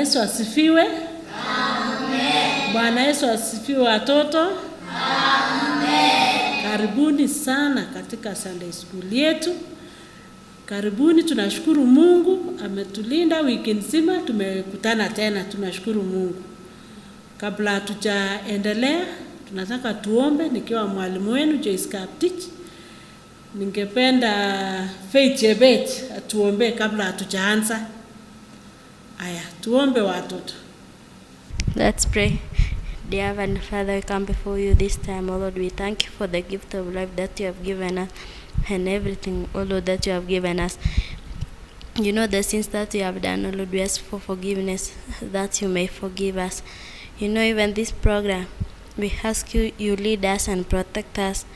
Yesu asifiwe. Amen. Bwana Yesu asifiwe watoto. Amen. Karibuni sana katika Sunday School yetu. Karibuni, tunashukuru Mungu ametulinda wiki nzima, tumekutana tena, tunashukuru Mungu. Kabla hatujaendelea, tunataka tuombe nikiwa mwalimu wenu Joyce Kaptich. Ningependa Faith Chebet atuombe kabla hatujaanza. Aya, tuombe watoto. Let's pray. Dear Heavenly Father, we come before you this time, O Lord. We thank you for the gift of life that you have given us and everything, O Lord, that you have given us. You know the sins that we have done, O Lord. We ask for forgiveness, that you may forgive us. You know, even this program, we ask you, you lead us and protect us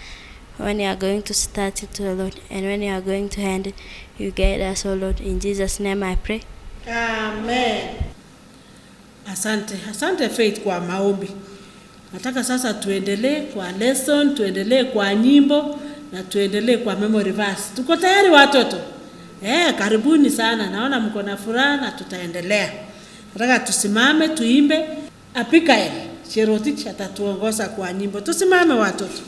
when you are going to start it, O Lord, and when you are going to end it, you guide us, O Lord. In Jesus' name I pray. Amen. Asante Faith kwa maombi. Nataka sasa tuendelee kwa lesson, tuendelee kwa nyimbo na tuendelee kwa memory verse. Tuko tayari watoto? Karibuni sana. Naona mko na furaha na tutaendelea. Nataka tusimame tuimbe. Abigail Cherotich atatuongoza kwa nyimbo. Tusimame watoto.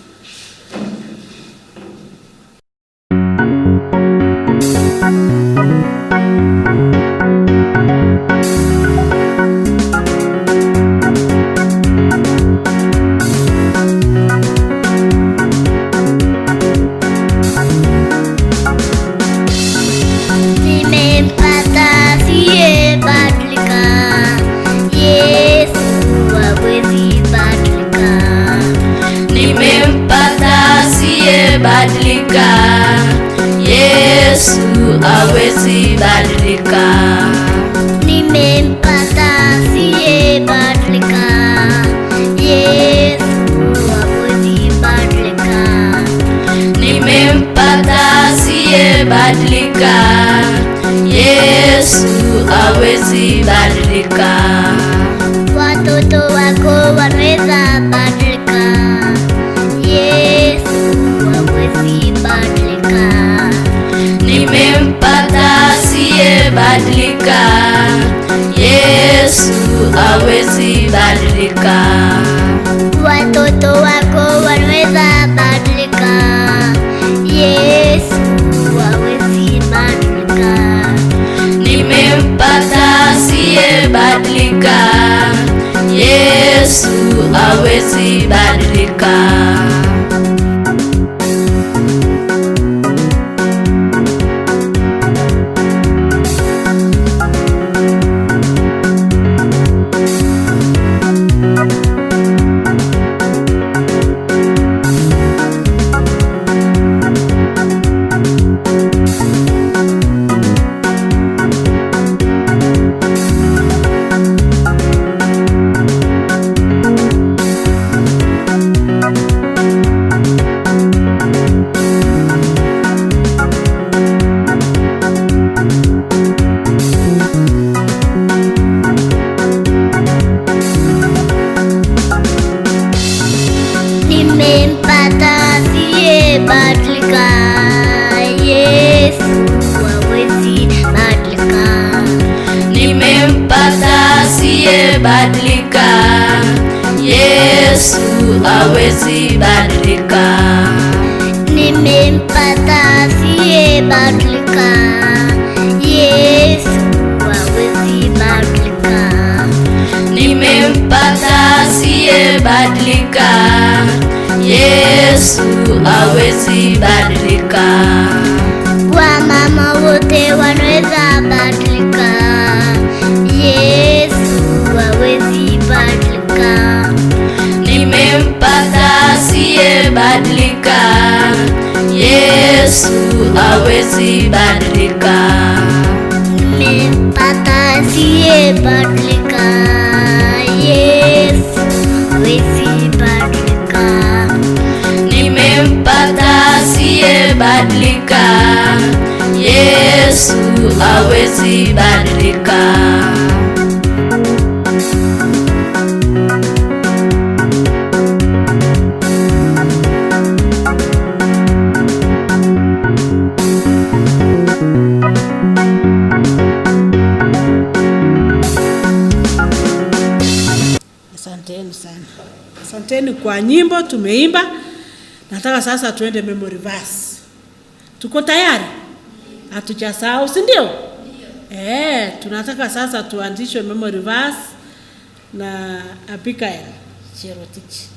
Yesu hawezi badilika. Nimempata siye badilika. Yesu hawezi badilika. Nimempata siye badilika. Yesu hawezi badilika. Watoto wako wanaweza badilika. Yesu hawezi badilika. Nimempata siye badilika. Yesu hawezi badilika. Watoto wako wanaweza badilika. Yesu hawezi badilika. Nimempata siye badilika. Yesu hawezi badilika. Badilika. Yesu hawezi badilika. Nimempata siye badilika. Yesu hawezi badilika. Nimempata siye badilika. Yesu hawezi badilika. Wamama wote wanaweza badilika. Yesu hawezi badilika. Nimempata siye badilika. Yesu hawezi badilika. Nimempata siye badilika. Yesu hawezi badilika. Nimempata siye badilika. Yesu hawezi badilika. kwa nyimbo tumeimba. Nataka sasa tuende memory verse. Tuko tayari? Hatujasahau, si ndio? Tunataka sasa tuanzishe memory verse na Abigail Cherotich.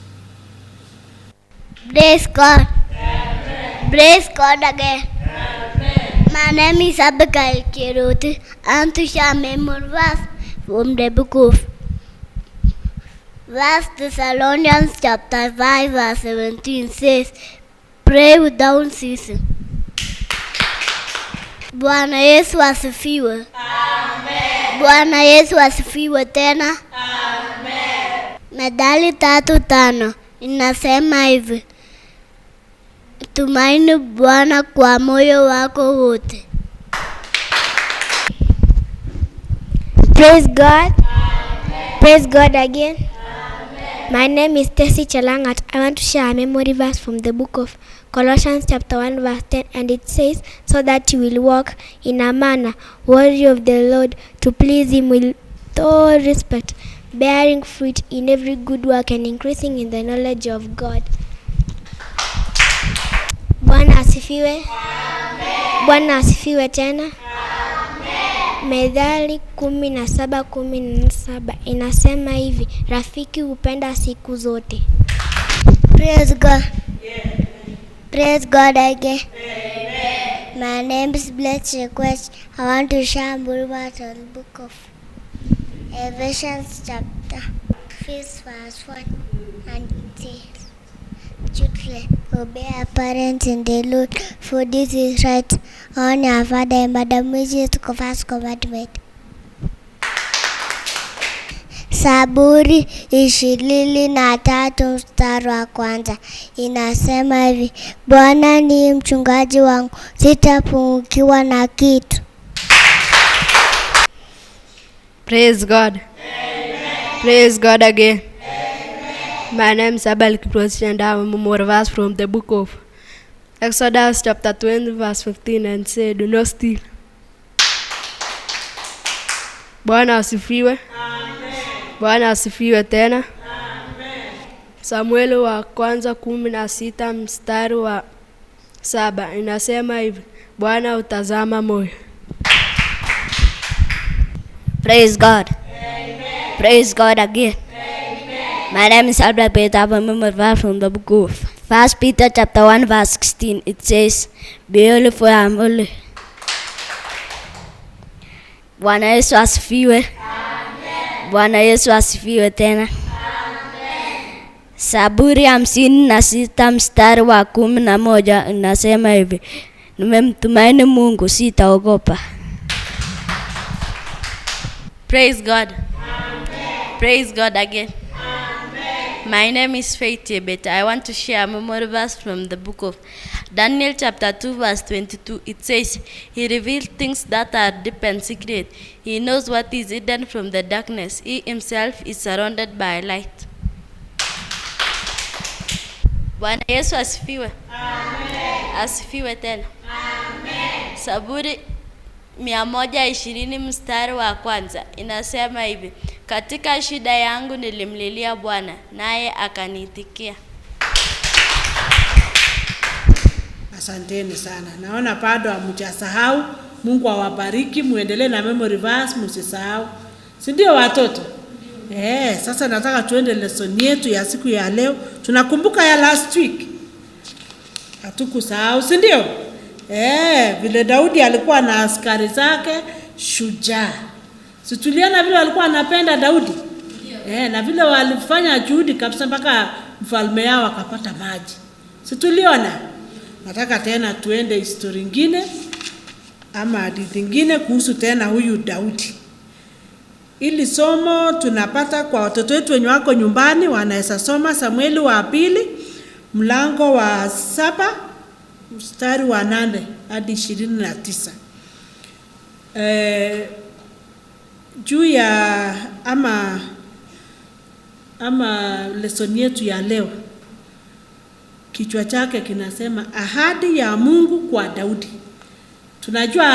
Praise God. Amen. Praise God again. Amen. My name is Abigail Cherotich. I want to share memory verse from the book of 1 Thessalonians chapter 5 verse 17 says, pray without ceasing. Bwana Yesu asifiwe. Amen. Bwana Yesu asifiwe tena. Amen. Methali 3:5 inasema hivi, tumaini Bwana kwa moyo wako wote. Praise God. Amen. Praise God again. Amen. My name is Tessie Chalangat. I want to share a memory verse from the book of Colossians chapter 1 verse 10, and it says, so that you will walk in a manner worthy of the Lord, to please him with all respect, bearing fruit in every good work and increasing in the knowledge of God. Bwana asifiwe. Amen. Bwana asifiwe tena. Amen. Methali 17:17 inasema hivi, rafiki hupenda siku zote. Praise God. Yeah. Praise God again. Amen. My name is Blessed Request. I want to share Bulwark on the book of Ephesians chapter 5 verse 1, and it says, children, obey our parents in the Lord, for this is right. Honor our father and mother, which is the first commandment. Zaburi 23 mstari wa kwanza inasema hivi, Bwana ni mchungaji wangu, sitapungukiwa na kitu. Praise God. Amen. Praise God again. Amen. My name is Abel Kiprosi, and I have a memory verse from the book of Exodus chapter 20 verse 15, and say, do not steal. Bwana asifiwe. Bwana asifiwe tena. Amen. Samueli wa kwanza 16 mstari wa 7 inasema hivi, Bwana utazama moyo. Praise God. Amen. Praise God again. Amen. My name is Albert Peter. I have a memory verse from the book of 1 Peter chapter 1 verse 16. It says, be holy for I am holy. Bwana Yesu asifiwe. Bwana Yesu asifiwe tena. Amen. Zaburi 56 mstari wa 11 inasema hivi, nimemtumaini Mungu sitaogopa. Praise God. Amen. Praise God again. Amen. My name is Faith Ebet. I want to share a memory verse from the book of Daniel chapter 2 verse 22. It says, he revealed things that are deep and secret. He knows what is hidden from the darkness. He himself is surrounded by light. Bwana Yesu asifiwe. Amen. Asifiwe tena. Amen. Zaburi 120 mstari wa kwanza inasema hivi, katika shida yangu nilimlilia Bwana, naye akaniitikia. Asanteni sana. Naona bado hamjasahau. Mungu awabariki, muendelee na memory verse, msisahau. Si ndio watoto? Sasa nataka tuende lesson yetu ya siku ya leo. Tunakumbuka ya last week. Hatukusahau, si ndio? Vile Daudi alikuwa na askari zake shujaa. Si tuliona vile walikuwa anapenda Daudi? Na vile walifanya juhudi kabisa mpaka mfalme yao akapata maji. Si tuliona? Nataka tena tuende history nyingine ama hadithi nyingine kuhusu tena huyu Daudi. Ili somo tunapata kwa watoto wetu wenye wako nyumbani, wanaweza soma Samueli wa 2 mlango wa 7 mstari wa 8 hadi 29. Juu ya ama lesson yetu ya leo, kichwa chake kinasema ahadi ya Mungu kwa Daudi. Tunajua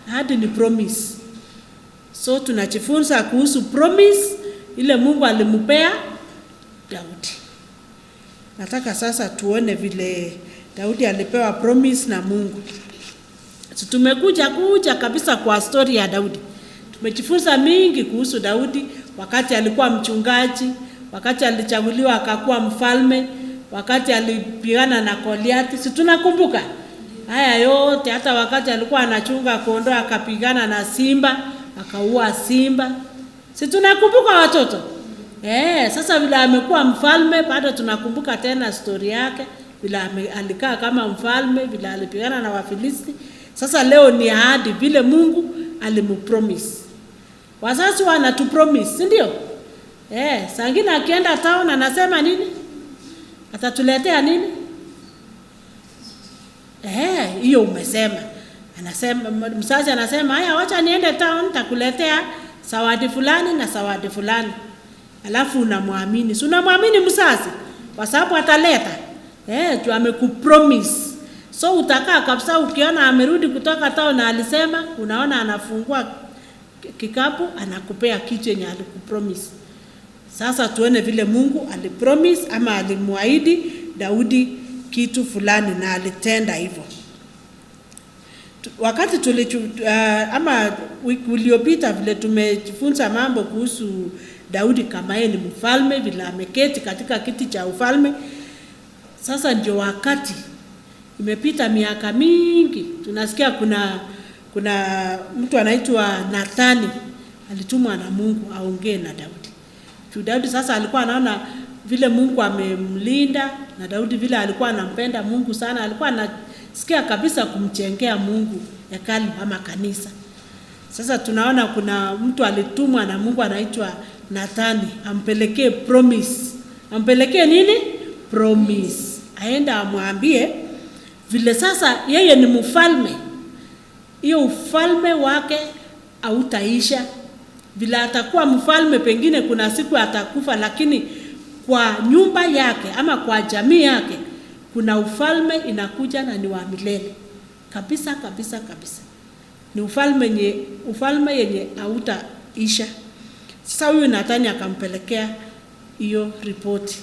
ahadi ni promise. So tunajifunza kuhusu promise ile Mungu alimpea Daudi. nataka sasa tuone vile Daudi alipewa promise na Mungu. Tumekuja kabisa kwa story ya Daudi. Tumejifunza mingi kuhusu Daudi, wakati alikuwa mchungaji, wakati alichaguliwa akakuwa mfalme, wakati alipigana na Goliathi. Si tunakumbuka haya yote? Hata wakati alikuwa anachunga kondoo akapigana na simba, akaua simba. Si tunakumbuka watoto? Sasa vile amekuwa mfalme, bado tunakumbuka tena story yake, vile alikaa kama mfalme, vile alipigana na Wafilisti. Sasa leo ni ahadi vile Mungu alimpromise. Wazazi wanatupromise, si ndio? Sangine akienda town anasema nini? Atatuletea nini? Hiyo umesema. Anasema mzazi anasema, "Haya, wacha niende town nitakuletea zawadi fulani na zawadi fulani." Alafu unamwamini. Si unamwamini mzazi kwa sababu ataleta. Tu amekupromise. So utakaa kabisa, ukiona amerudi kutoka town na alisema, unaona anafungua kikapu anakupea kitu yenye alikupromise. Sasa tuone vile Mungu alipromise ama alimwahidi Daudi kitu fulani na alitenda hivyo. Wakati ama wiki iliyopita vile tumejifunza mambo kuhusu Daudi kama yeye ni mfalme, vile ameketi katika kiti cha ufalme. Sasa ndio wakati imepita miaka mingi, tunasikia kuna mtu anaitwa Nathani alitumwa na Mungu aongee na Daudi. Daudi sasa alikuwa anaona vile Mungu amemlinda, na Daudi vile alikuwa anampenda Mungu sana, alikuwa anasikia kabisa kumjengea Mungu hekalu ama kanisa. Sasa tunaona kuna mtu alitumwa na Mungu anaitwa Nathani, ampelekee promise. Ampelekee nini? Promise. Aenda amwambie vile sasa yeye ni mfalme, hiyo ufalme wake hautaisha. Vile atakuwa mfalme, pengine kuna siku atakufa, lakini kwa nyumba yake ama kwa jamii yake kuna ufalme inakuja na ni wa milele. Kabisa kabisa kabisa. Ni ufalme yenye hautaisha. Sasa huyu Nathani akampelekea hiyo ripoti.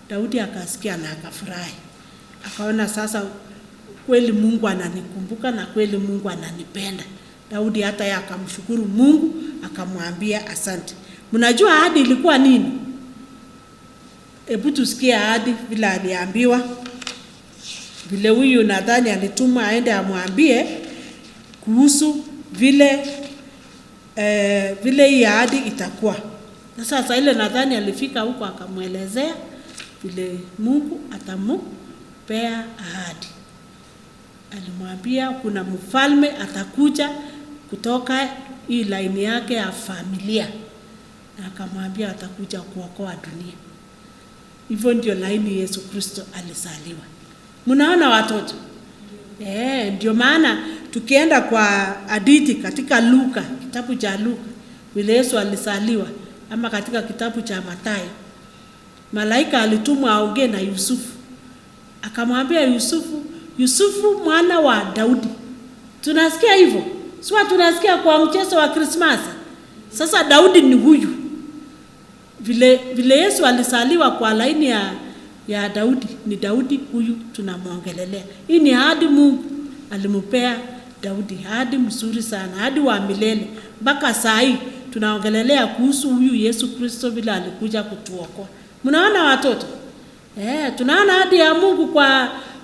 Daudi akasikia na akafurahi. Akaona sasa kweli Mungu ananikumbuka na kweli Mungu ananipenda. Daudi hata yeye akamshukuru Mungu, akamwambia asante. Mnajua ahadi ilikuwa nini? Hebu tusikie ahadi vile aliambiwa. Vile huyu Nathani alitumwa aende amwambie kuhusu vile hii ahadi itakuwa. Sasa ile Nathani alifika huko akamwelezea vile Mungu atampea ahadi. Alimwambia kuna mfalme atakuja kutoka hii line yake ya familia, na akamwambia atakuja kuokoa dunia. Hivyo ndio line Yesu Kristo alizaliwa. Mnaona watoto? Ndio maana tukienda kwa hadithi katika Luka, kitabu cha Luka, vile Yesu alizaliwa, ama katika kitabu cha Mathayo, malaika alitumwa aongee na Yusufu. Akamwambia Yusufu mwana wa Daudi. Tunasikia hivyo. Sio tunasikia kwa mchezo wa Christmas. Sasa Daudi ni huyu. Vile Yesu alizaliwa kwa laini ya Daudi, ni Daudi huyu tunamwongelelea. Hii ni ahadi Mungu alimpea Daudi, ahadi mzuri sana, ahadi wa milele. Mpaka saa hii tunaongelelea kuhusu huyu Yesu Kristo vile alikuja kutuokoa. Mnaona watoto? Tunaona ahadi ya Mungu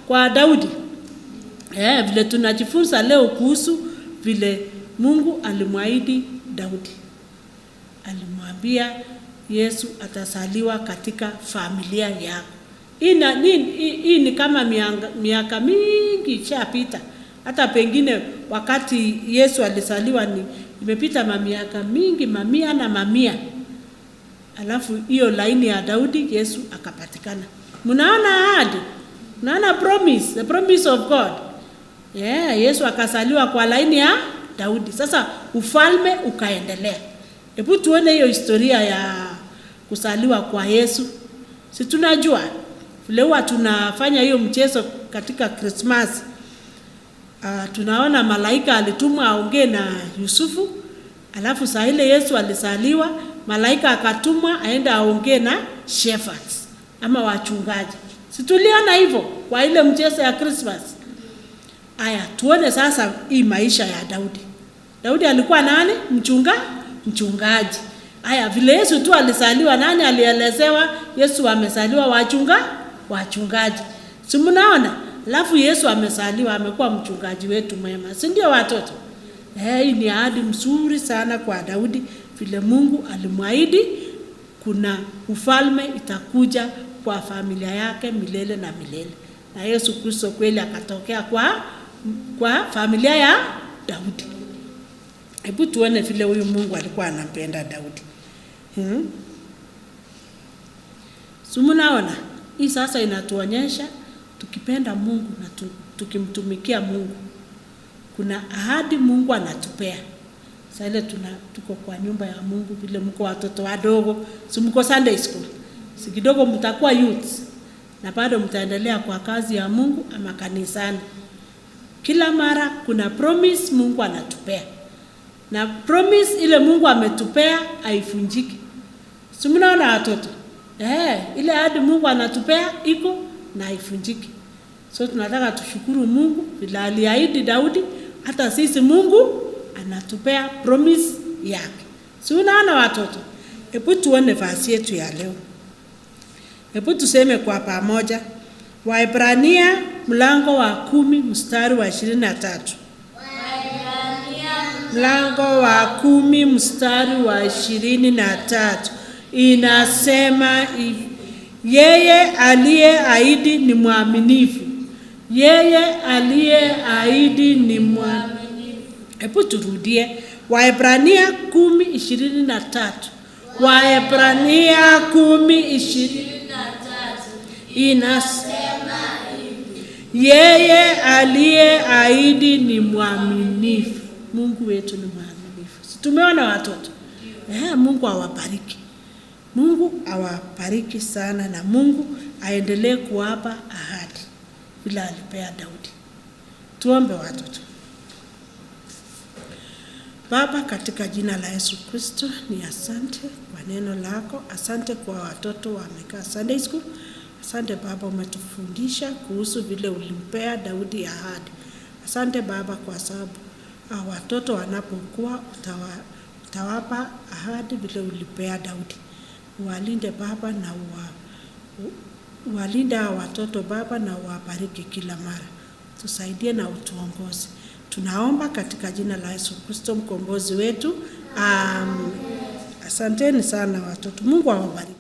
kwa Daudi. Vile tunajifunza leo kuhusu vile Mungu alimwahidi Daudi. Alimwambia Yesu atazaliwa katika familia yako. Hii ni kama miaka mingi ishapita. Hata pengine wakati Yesu alizaliwa imepita miaka mingi, mamia na mamia. Alafu hiyo laini ya Daudi Yesu akapatikana. Mnaona ahadi? Mnaona promise, the promise of God. Yesu akazaliwa kwa laini ya Daudi. Sasa ufalme ukaendelea. Hebu tuone hiyo historia ya kuzaliwa kwa Yesu. Si tunajua leo tunafanya hiyo mchezo katika Christmas. Tunaona malaika alitumwa aongee na Yusufu. Alafu saa ile Yesu alizaliwa, malaika akatumwa aende aongee na shepherds. ama wachungaji. Si tuliona hivyo kwa ile mchezo ya Christmas? Aya, tuone sasa hii maisha ya Daudi. Daudi alikuwa nani? Mchungaji. Aya, vile Yesu tu alizaliwa, nani alielezewa Yesu amezaliwa? Wachungaji. Si mnaona? Alafu Yesu amezaliwa, amekuwa mchungaji wetu mwema. Si ndio watoto? Hii ni ahadi mzuri sana kwa Daudi, vile Mungu alimwahidi kuna ufalme itakuja kwa familia yake milele na milele. Na Yesu Kristo kweli akatokea kwa familia ya Daudi. Hebu tuone vile huyu Mungu alikuwa anampenda Daudi. Sumunaona? Hii sasa inatuonyesha tukipenda Mungu na tukimtumikia Mungu, kuna ahadi Mungu anatupea. Sasa ile tuko kwa nyumba ya Mungu, vile mko watoto wadogo, si mko Sunday school, si kidogo mtakuwa youth, na bado mtaendelea kwa kazi ya Mungu ama kanisani. Kila mara kuna promise Mungu anatupea. Na promise ile Mungu ametupea haifunjiki. Si mnaona watoto? Ile ahadi Mungu anatupea iko na haifunjiki. So tunataka tushukuru Mungu vile aliahidi Daudi, hata sisi Mungu anatupea promise yake. Si unaona watoto? Hebu tuone verse yetu ya leo. Hebu tuseme kwa pamoja. Waebrania mlango wa 10 mstari wa 23. Mlango wa 10 mstari wa 23 inasema hivi: yeye aliyeahidi ni mwaminifu. Yeye aliyeahidi ni mwaminifu. Hebu turudie. Waebrania 10:23. Waebrania 10:23 inasema hivi: yeye aliyeahidi ni mwaminifu. Mungu wetu ni mwaminifu. Si tumeona watoto? Mungu awabariki. Mungu awabariki sana, na Mungu aendelee kuwapa ahadi bila alipea Daudi. Tuombe watoto. Baba, katika jina la Yesu Kristo, ni asante kwa neno lako. Asante kwa watoto wamekaa Sunday school. Asante Baba, umetufundisha kuhusu vile ulimpea Daudi ahadi. Asante Baba kwa sababu watoto wanapokuwa utawapa ahadi vile ulipea Daudi. Uwalinde Baba na uwalinde watoto Baba, na uwabariki kila mara. Tusaidie na utuongoze. Tunaomba katika jina la Yesu Kristo mkombozi wetu. Asanteni sana watoto. Mungu awabariki.